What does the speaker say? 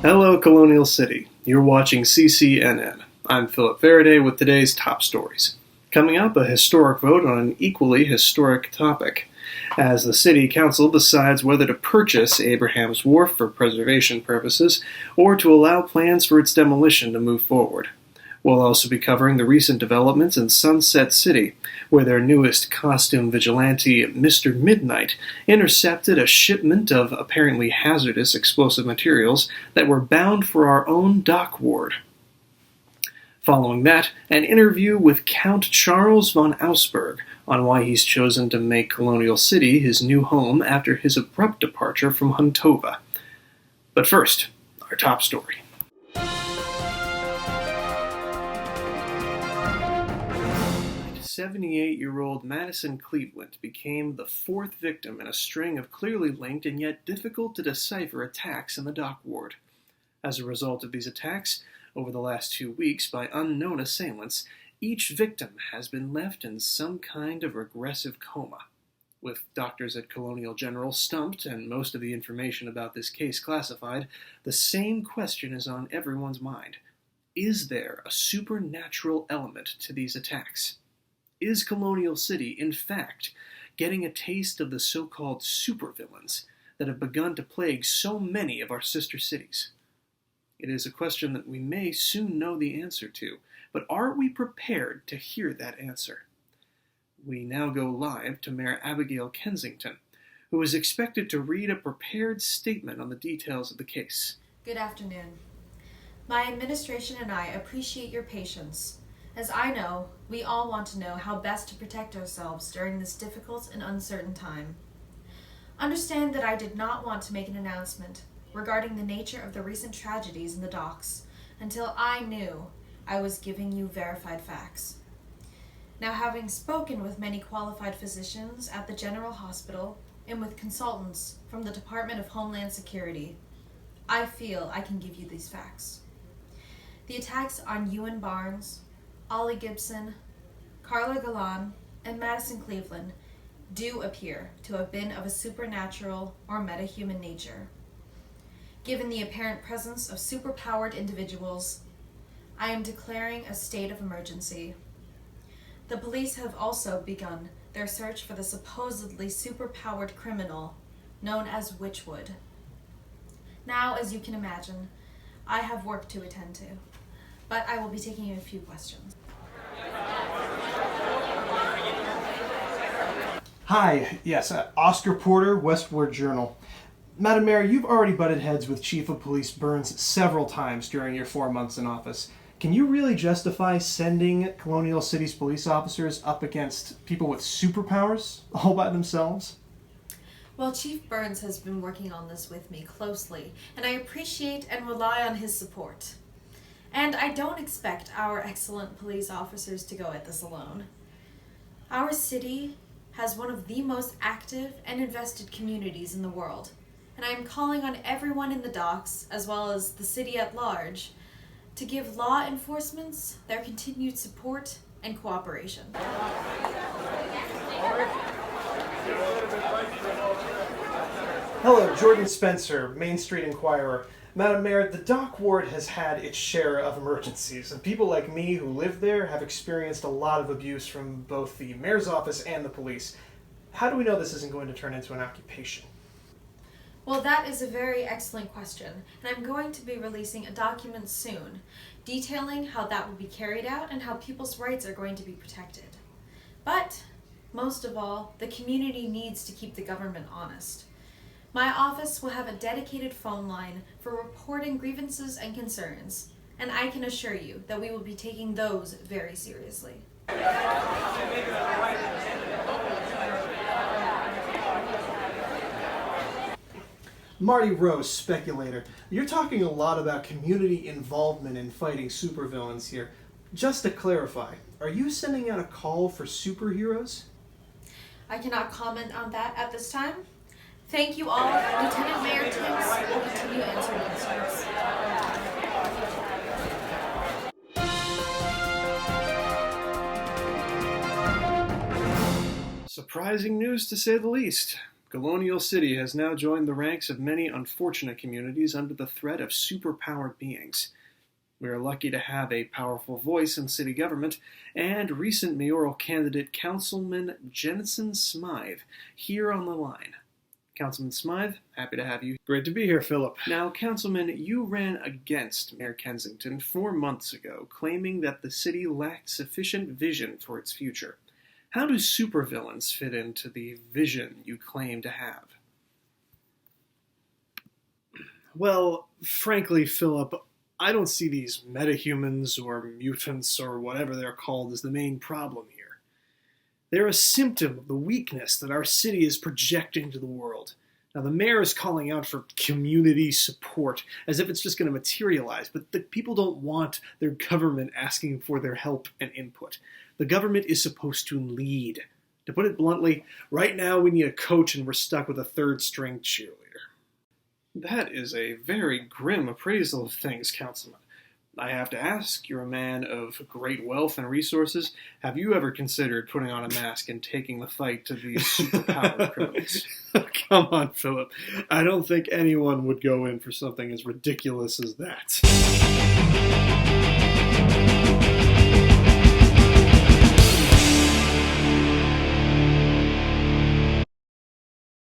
Hello, Colonial City. You're watching CCNN. I'm Philip Faraday with today's top stories. Coming up, a historic vote on an equally historic topic, as the City Council decides whether to purchase Abraham's Wharf for preservation purposes or to allow plans for its demolition to move forward. We'll also be covering the recent developments in Sunset City, where their newest costume vigilante, Mr. Midnight, intercepted a shipment of apparently hazardous explosive materials that were bound for our own dock ward. Following that, an interview with Count Charles von Augsburg on why he's chosen to make Colonial City his new home after his abrupt departure from Huntova. But first, our top story. 78-year-old Madison Cleveland became the fourth victim in a string of clearly linked and yet difficult-to-decipher attacks in the dock ward. As a result of these attacks, over the last 2 weeks by unknown assailants, each victim has been left in some kind of regressive coma. With doctors at Colonial General stumped and most of the information about this case classified, the same question is on everyone's mind. Is there a supernatural element to these attacks? Is Colonial City, in fact, getting a taste of the so-called supervillains that have begun to plague so many of our sister cities? It is a question that we may soon know the answer to, but are we prepared to hear that answer? We now go live to Mayor Abigail Kensington, who is expected to read a prepared statement on the details of the case. Good afternoon. My administration and I appreciate your patience. As I know, we all want to know how best to protect ourselves during this difficult and uncertain time. Understand that I did not want to make an announcement regarding the nature of the recent tragedies in the docks until I knew I was giving you verified facts. Now, having spoken with many qualified physicians at the General Hospital and with consultants from the Department of Homeland Security, I feel I can give you these facts. The attacks on Ewan Barnes, Ollie Gibson, Carla Galan, and Madison Cleveland do appear to have been of a supernatural or metahuman nature. Given the apparent presence of superpowered individuals, I am declaring a state of emergency. The police have also begun their search for the supposedly superpowered criminal known as Witchwood. Now, as you can imagine, I have work to attend to, but I will be taking a few questions. Hi, yes, Oscar Porter, Westward Journal. Madam Mayor, you've already butted heads with Chief of Police Burns several times during your 4 months in office. Can you really justify sending Colonial City's police officers up against people with superpowers all by themselves? Well, Chief Burns has been working on this with me closely, and I appreciate and rely on his support. And I don't expect our excellent police officers to go at this alone. Our city has one of the most active and invested communities in the world, and I am calling on everyone in the docks, as well as the city at large, to give law enforcement their continued support and cooperation. Hello, Jordan Spencer, Main Street Inquirer. Madam Mayor, the dock ward has had its share of emergencies, and people like me who live there have experienced a lot of abuse from both the mayor's office and the police. How do we know this isn't going to turn into an occupation? Well, that is a very excellent question, and I'm going to be releasing a document soon detailing how that will be carried out and how people's rights are going to be protected. But, most of all, the community needs to keep the government honest. My office will have a dedicated phone line for reporting grievances and concerns, and I can assure you that we will be taking those very seriously. Marty Rose, speculator. You're talking a lot about community involvement in fighting supervillains here. Just to clarify, are you sending out a call for superheroes? I cannot comment on that at this time. Thank you all. Lieutenant Mayor Tibbs will continue answering questions. Surprising news to say the least. Colonial City has now joined the ranks of many unfortunate communities under the threat of superpowered beings. We are lucky to have a powerful voice in city government, and recent mayoral candidate Councilman Jensen Smythe here on the line. Councilman Smythe, happy to have you. Great to be here, Philip. Now, Councilman, you ran against Mayor Kensington 4 months ago, claiming that the city lacked sufficient vision for its future. How do supervillains fit into the vision you claim to have? Well, frankly, Philip, I don't see these metahumans or mutants or whatever they're called as the main problem here. They're a symptom of the weakness that our city is projecting to the world. Now, the mayor is calling out for community support, as if it's just going to materialize, but the people don't want their government asking for their help and input. The government is supposed to lead. To put it bluntly, right now we need a coach and we're stuck with a third-string cheerleader. That is a very grim appraisal of things, Councilman. I have to ask, you're a man of great wealth and resources. Have you ever considered putting on a mask and taking the fight to these superpowered criminals? Come on, Philip. I don't think anyone would go in for something as ridiculous as that.